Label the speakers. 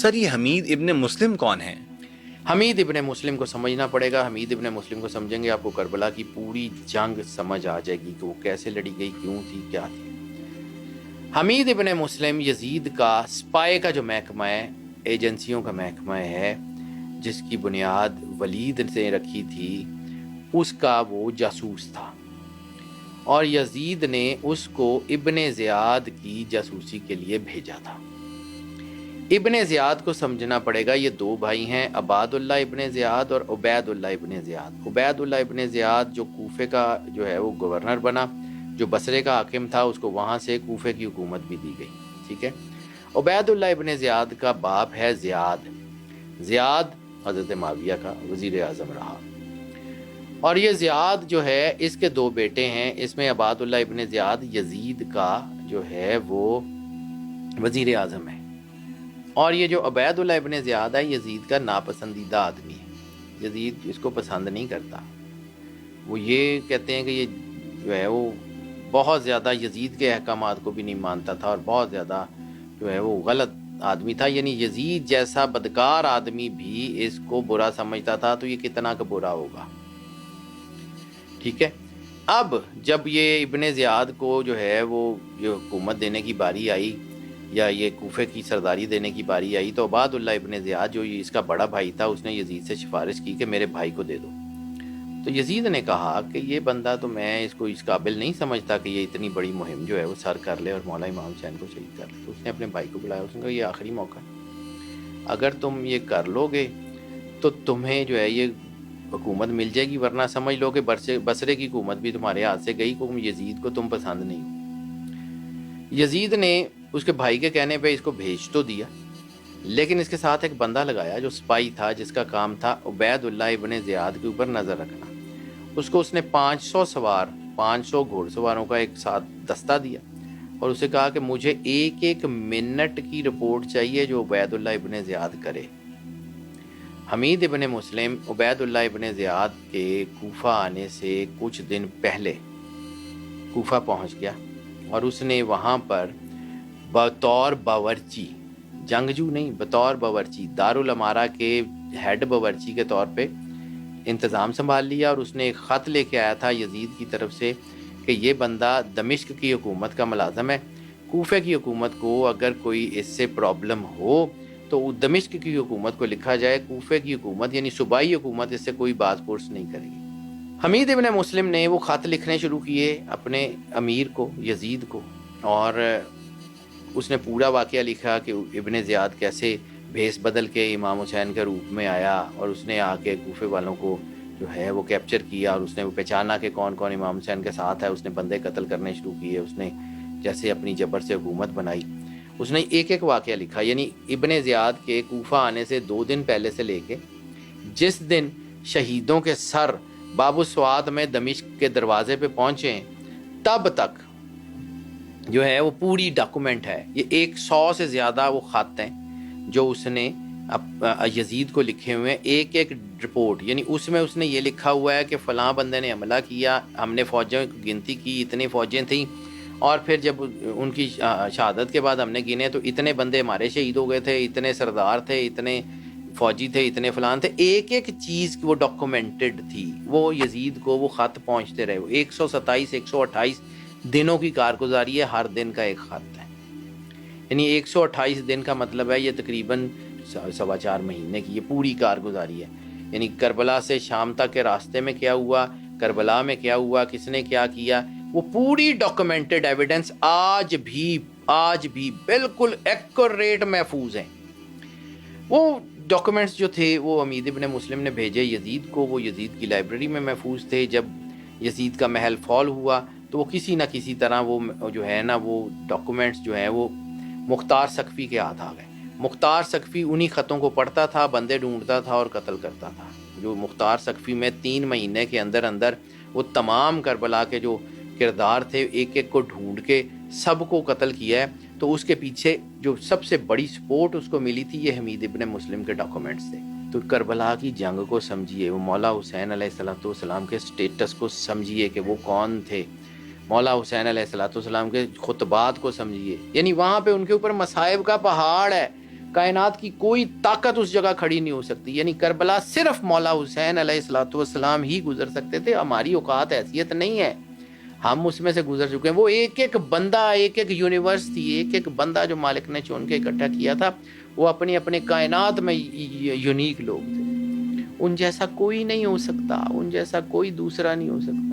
Speaker 1: سر یہ حمید ابن مسلم کون ہیں؟
Speaker 2: حمید ابن مسلم کو سمجھنا پڑے گا. حمید ابن مسلم کو سمجھیں گے آپ کو کربلا کی پوری جنگ سمجھ آ جائے گی کہ وہ کیسے لڑی گئی، کیوں تھی، کیا تھی. حمید ابن مسلم یزید کا سپائے کا جو محکمہ ہے، ایجنسیوں کا محکمہ ہے، جس کی بنیاد ولید نے رکھی تھی، اس کا وہ جاسوس تھا. اور یزید نے اس کو ابن زیاد کی جاسوسی کے لیے بھیجا تھا. ابن زیاد کو سمجھنا پڑے گا، یہ دو بھائی ہیں، عباد اللہ ابن زیاد اور عبید اللہ ابن زیاد. عبید اللہ ابن زیاد جو کوفے کا جو ہے وہ گورنر بنا، جو بصرے کا حاکم تھا، اس کو وہاں سے کوفے کی حکومت بھی دی گئی. ٹھیک ہے. عبید اللہ ابن زیاد کا باپ ہے زیاد. زیاد حضرت معاویہ کا وزیر اعظم رہا. اور یہ زیاد جو ہے، اس کے دو بیٹے ہیں. اس میں عباد اللہ ابن زیاد یزید کا جو ہے وہ وزیر اعظم ہے. اور یہ جو عبید اللہ ابن زیاد ہے، یزید کا ناپسندیدہ آدمی ہے. یزید اس کو پسند نہیں کرتا. وہ یہ کہتے ہیں کہ یہ جو ہے وہ بہت زیادہ یزید کے احکامات کو بھی نہیں مانتا تھا، اور بہت زیادہ جو ہے وہ غلط آدمی تھا. یعنی یزید جیسا بدکار آدمی بھی اس کو برا سمجھتا تھا، تو یہ کتنا کا برا ہوگا. ٹھیک ہے. اب جب یہ ابن زیاد کو جو ہے وہ یہ حکومت دینے کی باری آئی، یا یہ کوفے کی سرداری دینے کی باری آئی، تو عباد اللہ ابن زیاد جو اس کا بڑا بھائی تھا، اس نے یزید سے سفارش کی کہ میرے بھائی کو دے دو. تو یزید نے کہا کہ یہ بندہ تو میں اس کو اس قابل نہیں سمجھتا کہ یہ اتنی بڑی مہم جو ہے وہ سر کر لے اور مولا امام حسین کو شہید کر لے. تو اس نے اپنے بھائی کو بلایا. اس نے کہا یہ آخری موقع ہے، اگر تم یہ کر لو گے تو تمہیں جو ہے یہ حکومت مل جائے گی، ورنہ سمجھ لو کہ بصرے کی حکومت بھی تمہارے ہاتھ سے گئی. کو یزید کو تم پسند نہیں ہو. یزید نے اس کے بھائی کے کہنے پہ اس کو بھیج تو دیا، لیکن اس کے ساتھ ایک بندہ لگایا جو سپائی تھا، جس کا کام تھا عبید اللہ ابن زیاد کے اوپر نظر رکھنا. اس نے 500 گھوڑ سواروں کا ایک ساتھ دستہ دیا، اور اسے کہا کہ مجھے ایک منٹ کی رپورٹ چاہیے جو عبید اللہ ابن زیاد کرے. حمید ابن مسلم عبید اللہ ابن زیاد کے کوفہ آنے سے کچھ دن پہلے کوفہ پہنچ گیا، اور اس نے وہاں پر بطور باورچی، جنگجو نہیں، بطور باورچی، دارالامارہ کے ہیڈ باورچی کے طور پہ انتظام سنبھال لیا. اور اس نے ایک خط لے کے آیا تھا یزید کی طرف سے کہ یہ بندہ دمشق کی حکومت کا ملازم ہے، کوفے کی حکومت کو اگر کوئی اس سے پرابلم ہو تو دمشق کی حکومت کو لکھا جائے، کوفے کی حکومت یعنی صوبائی حکومت اس سے کوئی باز پرس نہیں کرے گی. حمید ابن مسلم نے وہ خط لکھنے شروع کیے اپنے امیر کو، یزید کو، اور اس نے پورا واقعہ لکھا کہ ابن زیاد کیسے بھیس بدل کے امام حسین کے روپ میں آیا، اور اس نے آ کے کوفے والوں کو جو ہے وہ کیپچر کیا، اور اس نے وہ پہچانا کہ کون کون امام حسین کے ساتھ ہے. اس نے بندے قتل کرنے شروع کیے. اس نے جیسے اپنی جبر سے حکومت بنائی. اس نے ایک واقعہ لکھا. یعنی ابن زیاد کے کوفہ آنے سے 2 دن پہلے سے لے کے جس دن شہیدوں کے سر باب السواد میں دمشق کے دروازے پہ پہنچے تب تک جو ہے وہ پوری ڈاکومنٹ ہے. یہ 100 سے زیادہ وہ خط ہیں جو اس نے یزید کو لکھے ہوئے ہیں، ایک رپورٹ. یعنی اس میں اس نے یہ لکھا ہوا ہے کہ فلاں بندے نے حملہ کیا، ہم نے فوجوں کی گنتی کی، اتنی فوجیں تھیں، اور پھر جب ان کی شہادت کے بعد ہم نے گنے تو اتنے بندے ہمارے شہید ہو گئے تھے، اتنے سردار تھے، اتنے فوجی تھے، اتنے فلان تھے. ایک چیز وہ ڈاکومنٹڈ تھی. وہ یزید کو وہ خط پہنچتے رہے. 128 دنوں کی کارگزاری ہے، ہر دن کا ایک خط ہے. یعنی 128 دن کا مطلب ہے یہ تقریباً 4.25 مہینے کی یہ پوری کارگزاری ہے. یعنی کربلا سے شام تک کے راستے میں کیا ہوا، کربلا میں کیا ہوا، کس نے کیا کیا، وہ پوری ڈاکومنٹڈ ایویڈنس آج بھی بالکل ایکوریٹ محفوظ ہیں. وہ ڈاکومنٹس جو تھے وہ حمید ابن مسلم نے بھیجے یزید کو، وہ یزید کی لائبریری میں محفوظ تھے. جب یزید کا محل فال ہوا تو وہ کسی نہ کسی طرح وہ جو ہے نا وہ ڈاکومنٹس جو ہیں وہ مختار سقفی کے ہاتھ آ گئے. مختار سقفی انہی خطوں کو پڑھتا تھا، بندے ڈھونڈتا تھا اور قتل کرتا تھا. جو مختار سقفی میں 3 مہینے کے اندر وہ تمام کربلا کے جو کردار تھے ایک کو ڈھونڈ کے سب کو قتل کیا ہے. تو اس کے پیچھے جو سب سے بڑی سپورٹ اس کو ملی تھی یہ حمید ابن مسلم کے ڈاکومنٹس تھے. تو کربلا کی جنگ کو سمجھیے، وہ مولا حسین علیہ السلام کے سٹیٹس کو سمجھیے کہ وہ کون تھے، مولا حسین علیہ السلام کے خطبات کو سمجھیے. یعنی وہاں پہ ان کے اوپر مصائب کا پہاڑ ہے. کائنات کی کوئی طاقت اس جگہ کھڑی نہیں ہو سکتی. یعنی کربلا صرف مولا حسین علیہ الصلوۃ والسلام ہی گزر سکتے تھے. ہماری اوقات حیثیت نہیں ہے, ہم اس میں سے گزر چکے ہیں. وہ ایک ایک بندہ ایک ایک یونیورس تھی, ایک ایک بندہ جو مالک نے چن کے اکٹھا کیا تھا, وہ اپنے اپنے کائنات میں یونیک لوگ تھے. ان جیسا کوئی نہیں ہو سکتا, ان جیسا کوئی دوسرا نہیں ہو سکتا.